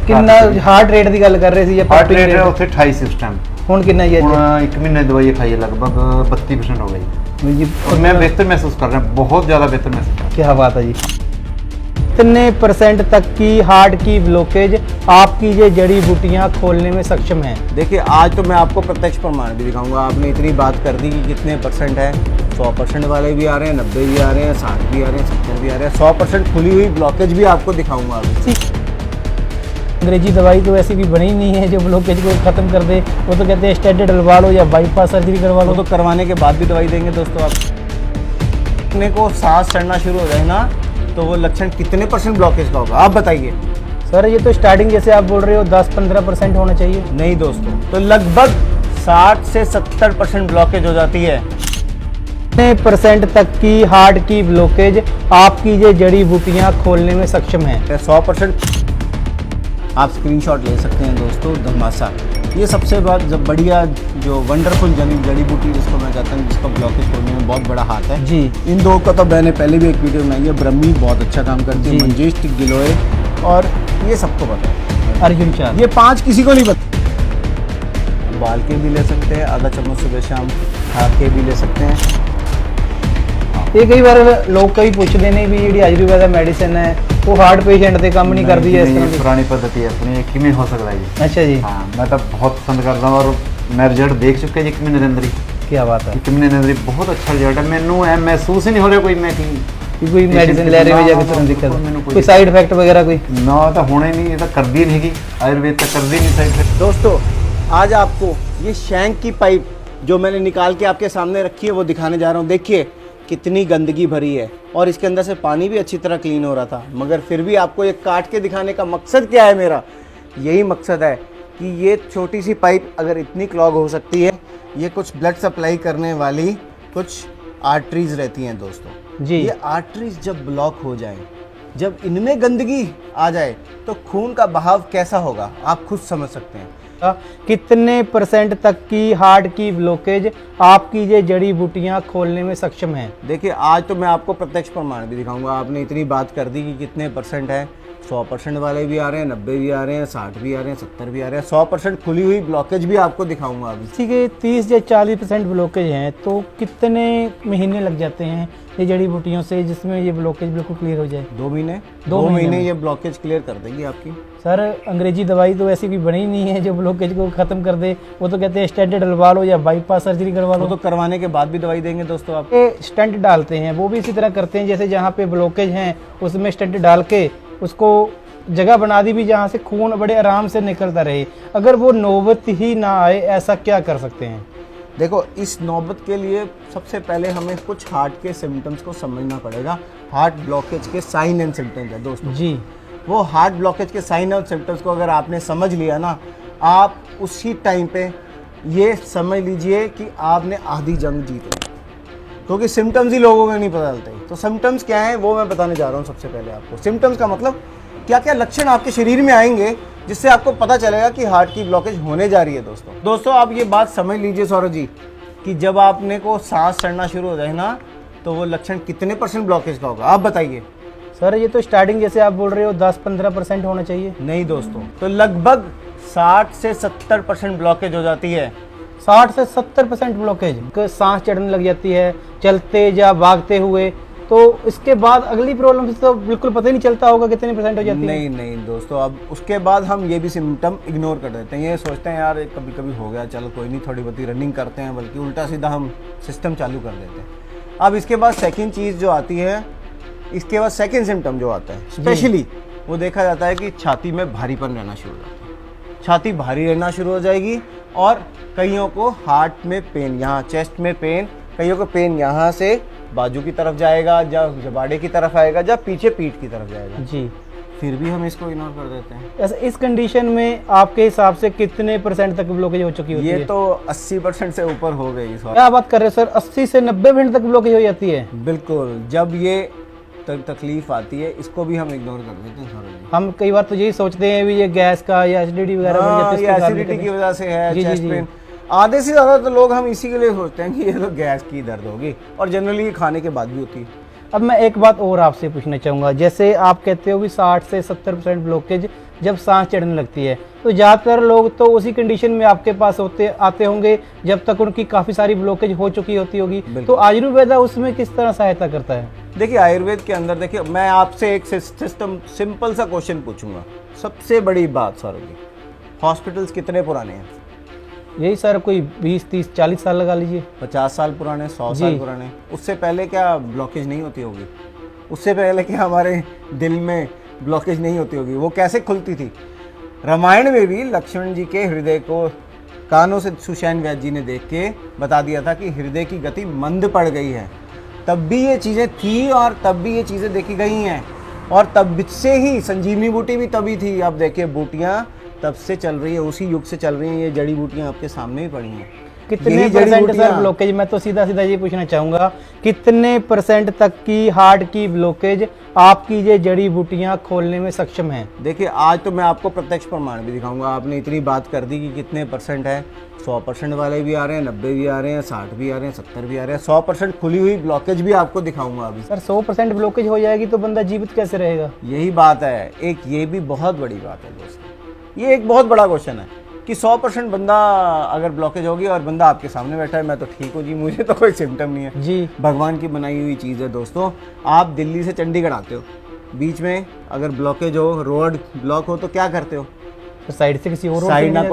ਕਿੰਨਾ heart rate ਦੀ ਗੱਲ ਕਰ ਰਹੇ ਸੀ ਜਾਂ ਹਾਰਟ ਰੇਟ ਉੱਥੇ 28 ਇਸ ਟਾਈਮ। ਹੁਣ ਕਿੰਨਾ ਹੀ ਹੈ ਹੁਣ 1 ਮਹੀਨੇ ਦਵਾਈ ਖਾਈ ਹੈ, लगभग 32% हो गई जी? और मैं बेहतर महसूस कर रहा हूँ, बहुत ज़्यादा बेहतर महसूस कर रहा हूँ। क्या बात है जी। कितने % तक की हार्ट की ब्लॉकेज आपकी ये जड़ी बूटियां खोलने में सक्षम है? देखिए आज तो मैं आपको प्रत्यक्ष प्रमाण भी दिखाऊंगा। आपने इतनी बात कर दी कि कितने % है, 100% वाले भी आ रहे हैं, 90 भी आ रहे हैं, 60 भी आ रहे हैं, 70 भी आ रहे हैं, 100% खुली हुई ब्लॉकेज भी आपको दिखाऊंगा अभी। अंग्रेजी दवाई तो वैसे भी बनी ही नहीं है जो ब्लॉकेज को खत्म कर दे। वो तो कहते हैं स्टेंट डलवा लो या बाईपास सर्जरी करवा लो। वो तो करवाने के बाद भी दवाई देंगे दोस्तों। आप अपने को सांस चढ़ना शुरू हो जाए ना, तो वो लक्षण कितने % ब्लॉकेज का होगा आप बताइए। सर ये तो स्टार्टिंग जैसे आप बोल रहे हो 10-15% होना चाहिए। नहीं दोस्तों, तो लगभग 60 से 70% ब्लॉकेज हो जाती है। कितने % तक की हार्ट की ब्लॉकेज आपकी ये जड़ी बूटियां खोलने में सक्षम है? 100% आप स्क्रीनशॉट ले सकते हैं दोस्तों। धमासा ये सबसे जब बढ़िया जो वंडरफुल जड़ी बूटी जिसको मैं कहता हूँ, जिसका ब्लॉकेज खोलने में बहुत बड़ा हाथ है जी। इन दो का तो मैंने पहले भी एक वीडियो बनाई है। ब्रह्मी बहुत अच्छा काम करती है, जी। मंजेश गिलोय, और ये सबको पता है। अर्जुन चांद, ये 5 किसी को नहीं पता। उबाल के भी ले सकते हैं, आधा चम्मच सुबह शाम खा के भी ले सकते हैं। ये कई बार लोग कई पूछते ने भी जी आयुर्वेदा मेडिसिन है वो हार्ट पेशेंट से काम नहीं करती है इस तरह की। पुरानी पद्धति है अपनी, 1 महीने हो सकता है जी। अच्छा जी। हाँ, मैं तो बहुत पसंद करता हूँ और मैं रिजल्ट देख चुके 1 महीने के अंदर ही। क्या बात है। 1 महीने के अंदर ही बहुत अच्छा रिजल्ट है। मैनू है महसूस ही नहीं हो रहा कोई मैं कि कोई मेडिसिन ले रहे हो या किस तरह दिक्कत, कोई साइड इफेक्ट वगैरह कोई ना तो होने नहीं, ये तो कर दी नहीं, आयुर्वेद तो कर दी नहीं साइड इफेक्ट। दोस्तों आज आपको ये शैंक की पाइप जो मैंने निकाल के आपके सामने रखी है वो दिखाने जा रहा हूँ। देखिए कितनी गंदगी भरी है और इसके अंदर से पानी भी अच्छी तरह क्लीन हो रहा था, मगर फिर भी आपको ये काट के दिखाने का मकसद क्या है मेरा? यही मकसद है कि ये छोटी सी पाइप अगर इतनी क्लॉग हो सकती है, ये कुछ ब्लड सप्लाई करने वाली कुछ आर्टरीज रहती हैं दोस्तों जी। ये आर्टरीज जब ब्लॉक हो जाएं, जब इनमें गंदगी आ जाए तो खून का बहाव कैसा होगा आप खुद समझ सकते हैं। कितने % तक की हार्ट की ब्लॉकेज आपकी ये जड़ी बूटियां खोलने में सक्षम है? देखिए आज तो मैं आपको प्रत्यक्ष प्रमाण भी दिखाऊंगा। आपने इतनी बात कर दी कि कितने % है, 100% वाले भी आ रहे हैं, 90 भी आ रहे हैं, 60 भी आ रहे हैं, 70 भी आ रहे हैं, 100% खुली हुई ब्लॉकेज भी आपको दिखाऊंगा अभी। ठीक है, 30 या 40% ब्लॉकेज हैं तो कितने महीने लग जाते हैं ये जड़ी बूटियों से जिसमें ये ब्लॉकेज बिल्कुल क्लियर हो जाए? 2 महीने। 2 महीने ये ब्लॉकेज क्लियर कर देगी आपकी। सर अंग्रेजी दवाई तो वैसे भी बनी ही नहीं है जो ब्लॉकेज को खत्म कर दे। वो तो कहते हैं स्टेंट डलवा लो या बाईपास सर्जरी करवा लो। वो तो करवाने के बाद भी दवाई देंगे दोस्तों। आप स्टेंट डालते हैं वो भी इसी तरह करते हैं जैसे जहाँ पे ब्लॉकेज हैं उसमें स्टेंट डाल के उसको जगह बना दी भी जहाँ से खून बड़े आराम से निकलता रहे। अगर वो नौबत ही ना आए ऐसा क्या कर सकते हैं? देखो इस नौबत के लिए सबसे पहले हमें कुछ हार्ट के सिम्टम्स को समझना पड़ेगा। हार्ट ब्लॉकेज के साइन एंड सिम्टम्स है दोस्तों जी। वो हार्ट ब्लॉकेज के साइन और सिम्टम्स को अगर आपने समझ लिया ना, आप उसी टाइम पे ये समझ लीजिए कि आपने आधी जंग जीत ली, क्योंकि सिम्टम्स ही लोगों को नहीं पता चलते। तो सिम्टम्स क्या हैं वो मैं बताने जा रहा हूँ। सबसे पहले आपको सिम्टम्स का मतलब क्या क्या लक्षण आपके शरीर में आएंगे जिससे आपको पता चलेगा कि हार्ट की ब्लॉकेज होने जा रही है। दोस्तों आप ये बात समझ लीजिए सौरभ जी कि जब आपने को सांस चढ़ना शुरू हो जाए ना, तो वो लक्षण कितने % ब्लॉकेज का होगा आप बताइए। सर ये तो स्टार्टिंग जैसे आप बोल रहे हो 10-15% होना चाहिए। नहीं दोस्तों, तो लगभग 60 से 70% ब्लॉकेज हो जाती है। 60 से 70% ब्लॉकेज, सांस चढ़ने लग जाती है चलते या भागते हुए, तो इसके बाद अगली प्रॉब्लम तो बिल्कुल पता ही नहीं चलता होगा कितने % हो जाती है। नहीं दोस्तों, अब उसके बाद हम ये भी सिम्टम इग्नोर कर देते हैं। ये सोचते हैं यार कभी कभी हो गया, चलो कोई नहीं, थोड़ी बहुत रनिंग करते हैं, बल्कि उल्टा सीधा हम सिस्टम चालू कर देते हैं। अब इसके बाद सेकेंड चीज़ जो आती है, इसके बाद सेकेंड सिम्टम जो आता है स्पेशली वो देखा जाता है कि छाती में भारीपन रहना शुरू हो जाता है। छाती भारी रहना शुरू हो जाएगी और कईयों को हार्ट में पेन, यहाँ चेस्ट में पेन, कईयों को पेन यहाँ से बाजू की तरफ जाएगा, या जबाड़े की तरफ आएगा, या पीछे पीठ की तरफ जाएगा जी। फिर भी हम इसको इग्नोर कर देते हैं। ऐसे इस कंडीशन में आपके हिसाब से कितने % तक ब्लॉकेज हो चुकी होती है? ये तो 80% से ऊपर हो गई। क्या बात कर रहे हो सर, 80 से 90% तक ब्लॉकेज हो जाती है? बिल्कुल, जब ये तकलीफ आती है इसको भी हम इग्नोर कर देते हैं। हम कई बार तो यही सोचते हैं भी ये गैस का या एसिडिटी वगैरह बन जाती है, एसिडिटी की वजह से है, जी, चेस्ट जी, पेन। आधे से ज़्यादा तो लोग हम इसी के लिए सोचते हैं कि ये तो गैस की दर्द होगी, और जनरली ये खाने के बाद भी होती है। अब मैं एक बात और आपसे पूछना चाहूँगा, जैसे आप कहते हो कि 60 से 70% ब्लॉकेज जब सांस चढ़ने लगती है, तो ज़्यादातर लोग तो उसी कंडीशन में आपके पास आते होंगे जब तक उनकी काफ़ी सारी ब्लॉकेज हो चुकी होगी। तो आयुर्वेदा उसमें किस तरह सहायता करता है? देखिए आयुर्वेद के अंदर, देखिए मैं आपसे एक सिंपल सा क्वेश्चन पूछूंगा। सबसे बड़ी बात सौरभ जी, हॉस्पिटल्स कितने पुराने हैं? यही सर कोई 20, 30, 40 साल लगा लीजिए। 50 साल पुराने, 100 साल पुराने। उससे पहले क्या ब्लॉकेज नहीं होती होगी? उससे पहले क्या हमारे दिल में ब्लॉकेज नहीं होती होगी? वो कैसे खुलती थी? रामायण में भी लक्ष्मण जी के हृदय को कानों से सुषैण व्यास जी ने देख के बता दिया था कि हृदय की गति मंद पड़ गई है। तब भी ये चीज़ें थी और तब भी ये चीज़ें देखी गई हैं, और तब से ही संजीवनी बूटी भी तभी थी। अब देखिए बूटियाँ तब से चल रही है, उसी युग से चल रही हैं। ये जड़ी बूटियाँ आपके सामने ही पड़ी हैं। कितने परसेंट सर ब्लॉकेज, मैं तो सीधा सीधा ये पूछना चाहूँगा, कितने परसेंट तक की हार्ट की ब्लॉकेज आपकी ये जड़ी बूटियाँ खोलने में सक्षम है? देखिए आज तो मैं आपको प्रत्यक्ष प्रमाण भी दिखाऊंगा। आपने इतनी बात कर दी कि कितने परसेंट है। 100% वाले भी आ रहे हैं, 90 भी आ रहे हैं, 60 भी आ रहे हैं, 70 भी आ रहे हैं। 100% खुली हुई ब्लॉकेज भी आपको दिखाऊंगा अभी। सर 100% ब्लॉकेज हो जाएगी तो बंदा जीवित कैसे रहेगा? यही बात है। एक ये भी बहुत बड़ी बात है दोस्तों, ये एक बहुत बड़ा क्वेश्चन है कि 100% बंदा अगर ब्लॉकेज होगी और बंदा आपके सामने बैठा है, मैं तो ठीक हूँ जी, मुझे तो कोई सिम्टम नहीं है जी। भगवान की बनाई हुई चीज़ है दोस्तों। आप दिल्ली से चंडीगढ़ आते हो, बीच में अगर ब्लॉकेज हो, रोड ब्लॉक हो, तो क्या करते हो? तो साइड से किसी और साइड ना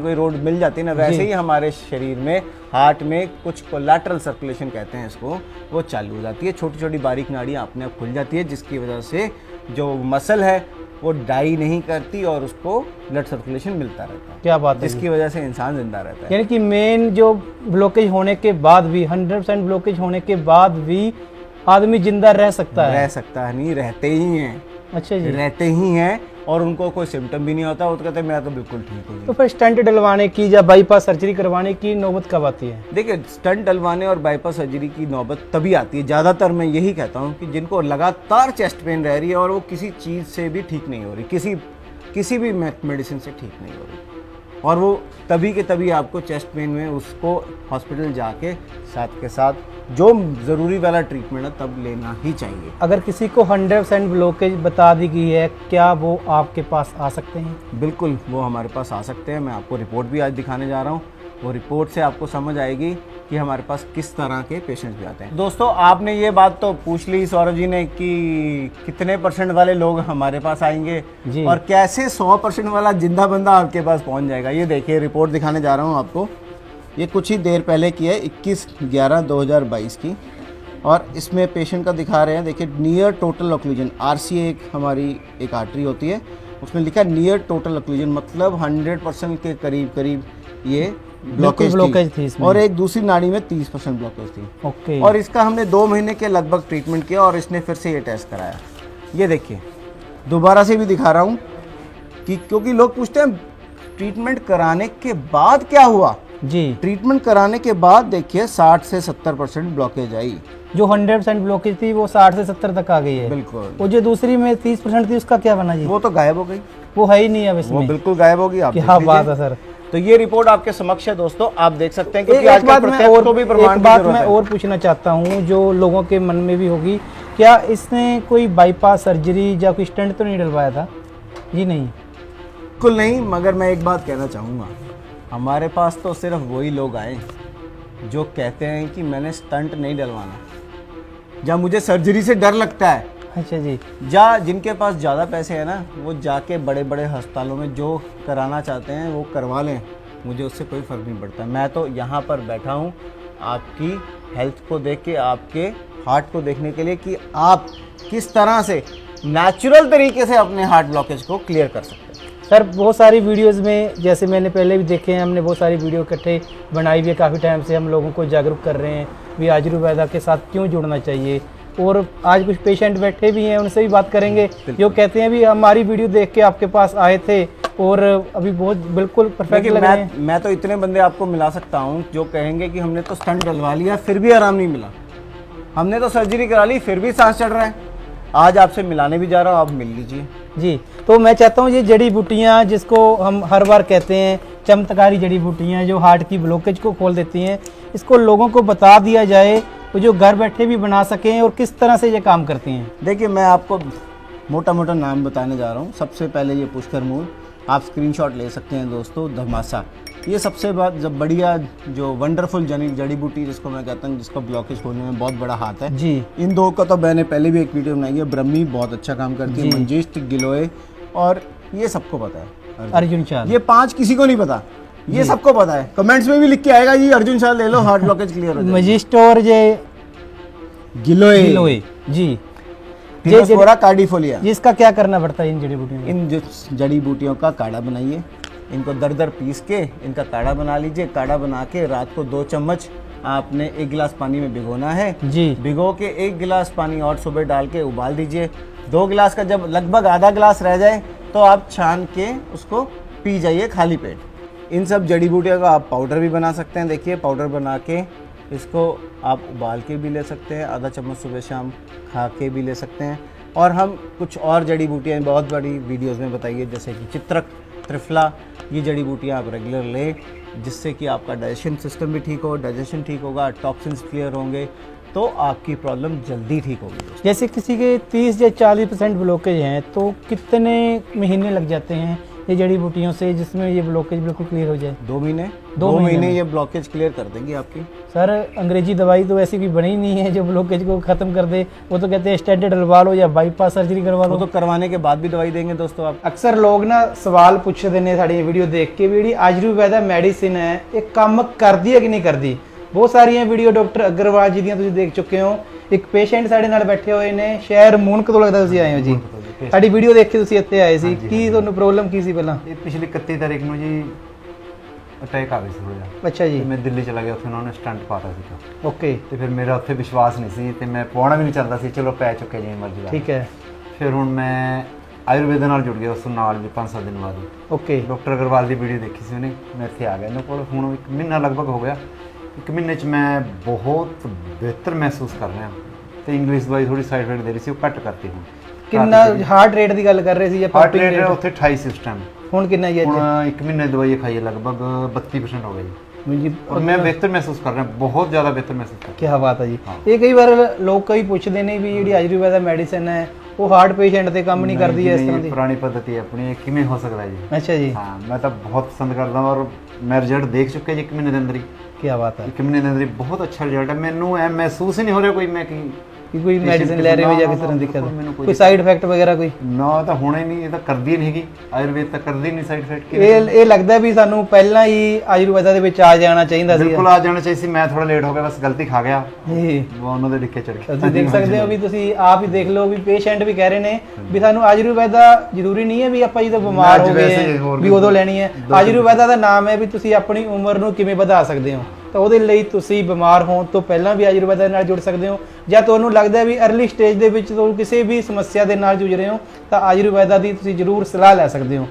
कोई रोड मिल जाती है ना। वैसे ही हमारे शरीर में, हार्ट में कुछ कोलैटरल सर्कुलेशन कहते हैं इसको, वो चालू हो जाती है। छोटी छोटी बारीक नाड़ियाँ अपने आप खुल जाती है, जिसकी वजह से जो मसल है वो डाई नहीं करती और उसको ब्लड सर्कुलेशन मिलता रहता है। क्या बात है, जिसकी वजह से इंसान जिंदा रहता है। यानी कि मेन जो ब्लॉकेज होने के बाद भी, 100% ब्लॉकेज होने के बाद भी आदमी जिंदा रह सकता है? रह सकता है नहीं, रहते ही हैं। अच्छा जी, रहते ही हैं और उनको कोई सिम्टम भी नहीं होता। वो तो कहते हैं मैं तो बिल्कुल ठीक हूँ। तो फिर स्टंट डलवाने की या बाईपास सर्जरी करवाने की नौबत कब आती है? देखिए स्टंट डलवाने और बाईपास सर्जरी की नौबत तभी आती है, ज़्यादातर मैं यही कहता हूँ, कि जिनको लगातार चेस्ट पेन रह रही है और वो किसी चीज़ से भी ठीक नहीं हो रही, किसी भी मेडिसिन से ठीक नहीं हो रही, और वो तभी के तभी आपको चेस्ट पेन में उसको हॉस्पिटल जाके साथ के साथ जो ज़रूरी वाला ट्रीटमेंट है तब लेना ही चाहिए। अगर किसी को 100% ब्लॉकेज बता दी गई है, क्या वो आपके पास आ सकते हैं? बिल्कुल, वो हमारे पास आ सकते हैं। मैं आपको रिपोर्ट भी आज दिखाने जा रहा हूँ। वो रिपोर्ट से आपको समझ आएगी कि हमारे पास किस तरह के पेशेंट्स भी आते हैं। दोस्तों आपने ये बात तो पूछ ली सौरभ जी ने कि कितने % वाले लोग हमारे पास आएंगे जी। और कैसे 100% वाला जिंदा बंदा आपके पास पहुंच जाएगा। ये देखिए रिपोर्ट दिखाने जा रहा हूँ आपको। ये कुछ ही देर पहले की है, 21/11/2022 की, और इसमें पेशेंट का दिखा रहे हैं। देखिए नियर टोटल ऑक्लूजन, RCA एक हमारी एक आर्टरी होती है, उसमें लिखा नियर टोटल ऑक्लूजन, मतलब 100% के करीब ये ब्लॉकेज थी इसमें। और एक दूसरी नाड़ी में 30% ब्लॉकेज थी। ओके। और इसका हमने 2 महीने के लगभग ट्रीटमेंट किया और इसने फिर से ये टेस्ट कराया। ये देखिए दोबारा से भी दिखा रहा हूँ कि क्योंकि लोग पूछते हैं ट्रीटमेंट कराने के बाद क्या हुआ जी। ट्रीटमेंट कराने के बाद देखिए 60 से 70% ब्लॉकेज आई। जो 100% ब्लॉकेज थी वो 60 से 70 तक आ गई है। बिल्कुल। वो जो दूसरी में 30% थी उसका क्या बना जी? वो तो गायब हो गई, वो है ही नहीं अब वो इसमें। बिल्कुल गायब होगी। आप क्या बात है सर। तो ये रिपोर्ट आपके समक्ष है दोस्तों, आप देख सकते हैं कि एक बात मैं और पूछना चाहता हूँ जो लोगों के मन में भी होगी, क्या इसने कोई बाईपास सर्जरी या कोई स्टंट तो नहीं डलवाया था? जी नहीं, बिल्कुल नहीं। मगर मैं एक बात कहना चाहूँगा, हमारे पास तो सिर्फ वही लोग आए जो कहते हैं कि मैंने स्टंट नहीं डलवाना, या मुझे सर्जरी से डर लगता है। अच्छा जी। या जिनके पास ज़्यादा पैसे हैं ना, वो जाके बड़े बड़े अस्पतालों में जो कराना चाहते हैं वो करवा लें, मुझे उससे कोई फ़र्क नहीं पड़ता। मैं तो यहाँ पर बैठा हूँ आपकी हेल्थ को देख के, आपके हार्ट को देखने के लिए कि आप किस तरह से नेचुरल तरीके से अपने हार्ट ब्लॉकेज को क्लियर कर सकते हैं। सर बहुत सारी वीडियोस में, जैसे मैंने पहले भी देखे हैं, हमने बहुत सारी वीडियो इकट्ठे बनाई हुई है, काफ़ी टाइम से हम लोगों को जागरूक कर रहे हैं भी आयुर्वेदा के साथ क्यों जुड़ना चाहिए। और आज कुछ पेशेंट बैठे भी हैं, उनसे भी बात करेंगे जो कहते हैं भी हमारी वीडियो देख के आपके पास आए थे और अभी बहुत बिल्कुल परफेक्ट लग रहे हैं। मैं तो इतने बंदे आपको मिला सकता हूँ जो कहेंगे कि हमने तो स्टंट डलवा लिया फिर भी आराम नहीं मिला, हमने तो सर्जरी करा ली फिर भी सांस चढ़ रहा है। आज आपसे मिलाने भी जा रहा हूँ, आप मिल लीजिए जी। तो मैं चाहता हूँ ये जड़ी बूटियाँ जिसको हम हर बार कहते हैं चमत्कारी जड़ी बूटियाँ जो हार्ट की ब्लॉकेज को खोल देती हैं, इसको लोगों को बता दिया जाए वो जो घर बैठे भी बना सकें, और किस तरह से ये काम करती हैं? देखिए मैं आपको मोटा मोटा नाम बताने जा रहा हूँ। सबसे पहले ये पुष्कर मूल, आप स्क्रीनशॉट ले सकते हैं दोस्तों। धमासा, ये सबसे जब बढ़िया जो वंडरफुल जड़ी बूटी जिसको मैं कहता हूँ, जिसको ब्लॉकेज खोलने में बहुत बड़ा हाथ है जी। इन दो का तो मैंने पहले भी एक वीडियो बनाई है। ब्रह्मी बहुत अच्छा काम करती है, जी। मंजिष्ठ, गिलोय, और ये सबको पता है अर्जुन चाल। ये 5 किसी को नहीं पता, ये सबको पता है। कमेंट्स में भी लिख के आएगा जी अर्जुन शाह ले लो, हार्ट ब्लॉकेज क्लियर हो जाएगा। मजिस्ट और ये गिलोय जी, टिनोस्पोरा कार्डिफोलिया, जिसका क्या करना पड़ता है इन जड़ी बूटियों में? इन जो जड़ी बूटियों का काढ़ा बनाइए, इनको दर दर पीस के इनका काढ़ा बना लीजिए। काढ़ा बना के रात को 2 चम्मच आपने 1 गिलास पानी में भिगोना है जी। भिगो के 1 गिलास पानी और सुबह डाल के उबाल दीजिए। 2 गिलास का जब लगभग आधा गिलास रह जाए तो आप छान के उसको पी जाइए खाली पेट। इन सब जड़ी बूटियों का आप पाउडर भी बना सकते हैं। देखिए पाउडर बना के इसको आप उबाल के भी ले सकते हैं, आधा चम्मच सुबह शाम खा के भी ले सकते हैं। और हम कुछ और जड़ी बूटियाँ बहुत बड़ी वीडियोस में बताइए, जैसे कि चित्रक, त्रिफला, ये जड़ी बूटियाँ आप रेगुलर लें, जिससे कि आपका डाइजेशन सिस्टम भी ठीक हो, डाइजेशन ठीक होगा, टॉक्सिन्स क्लियर होंगे, तो आपकी प्रॉब्लम जल्दी ठीक होगी। जैसे किसी के 30 या 40% ब्लॉकेज हैं, तो कितने महीने लग जाते हैं ये जड़ी बूटियों से जिसमें ये ब्लॉकेज बिल्कुल क्लियर हो जाए? 2 महीने। 2 महीने ये ब्लॉकेज क्लियर कर देंगी आपकी। सर अंग्रेजी दवाई तो ऐसी भी बनी नहीं है जो ब्लॉकेज को खत्म कर दे। वो तो कहते हैं स्टेंट डलवा लो या बाईपास सर्जरी करवा लो। वो तो करवाने के बाद भी दवाई देंगे दोस्तों आप। अक्सर लोग ना सवाल पूछते ने साड़ी वीडियो देख के भी, आयुर्वेदा मेडिसिन है एक काम करदी है कि नहीं करदी। बहुत सारिया वीडियो डॉक्टर अग्रवाल जी ਦੀਆਂ ਤੁਸੀਂ देख चुके हो। एक पेशेंट ਸਾਡੇ ਨਾਲ ਬੈਠੇ ਹੋਏ ਨੇ, ਸ਼ਹਿਰ ਮੂਨਕ ਤੋਂ ਲੱਗਦਾ ਤੁਸੀਂ ਆਏ ਹੋ ਜੀ। ਸਾਡੀ ਵੀਡੀਓ ਦੇਖ ਕੇ ਤੁਸੀਂ ਇੱਥੇ ਆਏ ਸੀ, ਕੀ ਤੁਹਾਨੂੰ ਪ੍ਰੋਬਲਮ ਕੀ ਸੀ ਪਹਿਲਾਂ? ਇਹ ਪਿਛਲੀ 31 ਤਾਰੀਖ ਨੂੰ ਜੀ ਅਟੈਕ ਆ ਗਿਆ ਸੀ ਥੋੜਾ ਜਿਹਾ। ਅੱਛਾ ਜੀ। ਮੈਂ ਦਿੱਲੀ ਚਲਾ ਗਿਆ, ਉੱਥੇ ਉਹਨਾਂ ਨੇ ਸਟੰਟ ਪਾਤਾ ਸੀਗਾ। ਓਕੇ। ਤੇ ਫਿਰ ਮੇਰਾ ਉੱਥੇ ਵਿਸ਼ਵਾਸ ਨਹੀਂ ਸੀ ਤੇ ਮੈਂ ਪਾਉਣਾ ਵੀ ਨਹੀਂ ਚਾਹੁੰਦਾ ਸੀ। ਚਲੋ ਪੈ ਚੁੱਕੇ ਜਿਵੇਂ ਮਰਜ਼ੀ ਦਾ। ਠੀਕ ਹੈ। ਫਿਰ ਹੁਣ ਮੈਂ ਆਯੁਰਵੇਦ ਨਾਲ ਜੁੜ ਗਿਆ ਉਸ ਤੋਂ ਨਾਲ ਜੀ 5-7 ਦਿਨ ਬਾਅਦ ਹੀ। ਓਕੇ। ਡਾਕਟਰ ਅਗਰਵਾਲ ਦੀ ਵੀਡੀਓ ਦੇਖੀ ਸੀ ਉਹਨੇ, ਮੈਂ ਇੱਥੇ ਆ ਗਿਆ ਇਹਨਾਂ ਕੋਲ। ਹੁਣ 1 ਮਹੀਨਾ ਲਗਭਗ ਹੋ ਗਿਆ। 1 ਮਹੀਨੇ 'ਚ ਮੈਂ ਬਹੁਤ ਬਿਹਤਰ ਮਹਿਸੂਸ ਕਰ ਰਿਹਾ ਤੇ ਇੰਗਲਿਸ਼ ਦਵਾਈ ਥੋੜੀ ਸਾਈਡ ਇਫੈਕਟ ਦੇ ਰਹੀ ਸੀ, ਉਹ ਘੱਟ ਕਰਤੀ ਹੁਣ। ਕਿੰਨਾ ਹਾਰਟ ਰੇਟ ਦੀ ਗੱਲ ਕਰ ਰਹੇ ਸੀ ਜਾਂ ਹਾਰਟ ਪੰਪਿੰਗ ਰੇਟ ਰੇਟ? ਉੱਥੇ 28 ਸੀ ਉਸ ਟਾਈਮ। ਹੁਣ ਕਿੰਨਾ ਜੀ ਅੱਜ? ਹੁਣ 1 ਮਹੀਨੇ ਦੀ ਦਵਾਈ ਖਾਈ ਹੈ, ਲਗਭਗ 32% ਹੋ ਗਈ ਜੀ। ਜੀ और मैं बेहतर महसूस कर रहा हूँ, बहुत ज़्यादा बेहतर महसूस कर ਕੀ ਬਾਤ ਹੈ ਜੀ। ਹਾਂ। ਇਹ ਕਈ ਵਾਰ ਲੋਕ ਕਈ ਪੁੱਛਦੇ ਨੇ ਵੀ ਜਿਹੜੀ ਆਯੁਰਵੇਦਾ ਮੈਡੀਸਿਨ ਹੈ ਉਹ ਹਾਰਟ ਪੇਸ਼ੈਂਟ ਤੇ ਕੰਮ ਨਹੀਂ ਕਰਦੀ ਹੈ ਇਸ ਤਰ੍ਹਾਂ ਦੀ। पुरानी पद्धति है अपनी, किमें हो सकता है जी। ਅੱਛਾ ਜੀ। हाँ मैं तो बहुत पसंद करता हूँ और मैं रिजल्ट देख चुके जी 1 महीने के अंदर ही। ਕੀ ਬਾਤ ਹੈ 1 महीने के अंदर ही बहुत अच्छा रिजल्ट है। मैनू ऐ महसूस ही नहीं हो रहा कोई मैं कि ਕਿ ਕੋਈ patient ਮੈਡੀਸਿਨ ਲੈ ਰਹੇ ਹੋ ਜਾਂ ਨਾ, ਕਿਸ ਤਰ੍ਹਾਂ ਦੀ ਬਿਲਕੁਲ ਦਿੱਕਤ ਮੈਨੂੰ ਕੋਈ ਸਾਈਡ ਇਫੈਕਟ ਵਗੈਰਾ ਕੋਈ? ना तो होना ही नहीं, ये तो करदी नहीं हैगी। आयुर्वेद तो करदी नहीं साइड इफेक्ट ਇਹ ਲੱਗਦਾ ਵੀ ਸਾਨੂੰ ਪਹਿਲਾਂ ਹੀ ਆਯੁਰਵੇਦਾ ਦੇ ਵਿੱਚ ਆ ਜਾਣਾ ਚਾਹੀਦਾ ਸੀ। बिल्कुल आ जाना चाहिए सी। मैं थोड़ा लेट हो गया, बस गलती खा गया, ਜੀ। वो उन्होंने डिक्के चढ़ गया। ਤੁਸੀਂ ਦੇਖ ਸਕਦੇ ਹੋ ਵੀ ਤੁਸੀਂ ਆਪ ਹੀ ਦੇਖ ਲਓ ਵੀ ਪੇਸ਼ੈਂਟ ਵੀ ਕਹਿ ਰਹੇ ਨੇ ਵੀ ਸਾਨੂੰ ਆਯੁਰਵੇਦਾ ਜ਼ਰੂਰੀ ਨਹੀਂ ਹੈ ਵੀ ਆਪਾਂ ਜਦੋਂ ਬਿਮਾਰ ਅੱਜ ਹੋ ਗਏ ਵੈਸੇ ਹੋਰ ਵੀ ਵੀ ਉਦੋਂ ਲੈਣੀ ਹੈ। ਆਯੁਰਵੇਦਾ ਦਾ ਨਾਮ ਹੈ ਵੀ ਤੁਸੀਂ ਆਪਣੀ ਉਮਰ ਨੂੰ ਕਿਵੇਂ ਵਧਾ ਸਕਦੇ ਹੋ। ਤਾਂ ਉਹਦੇ ਲਈ ਤੁਸੀਂ ਬਿਮਾਰ ਹੋਣ ਤੋਂ ਪਹਿਲਾਂ ਵੀ ਆਯੁਰਵੇਦਾ ਨਾਲ ਜੁੜ ਸਕਦੇ ਹੋ, ਜਾਂ ਤੁਹਾਨੂੰ ਲੱਗਦਾ ਵੀ ਅਰਲੀ ਸਟੇਜ ਦੇ ਵਿੱਚ ਤੁਹਾਨੂੰ ਕਿਸੇ ਵੀ ਸਮੱਸਿਆ ਦੇ ਨਾਲ ਜੂਝ ਰਹੇ ਹੋ ਤਾਂ ਆਯੁਰਵੇਦਾ ਦੀ ਤੁਸੀਂ ਜ਼ਰੂਰ ਸਲਾਹ ਲੈ ਸਕਦੇ ਹੋ।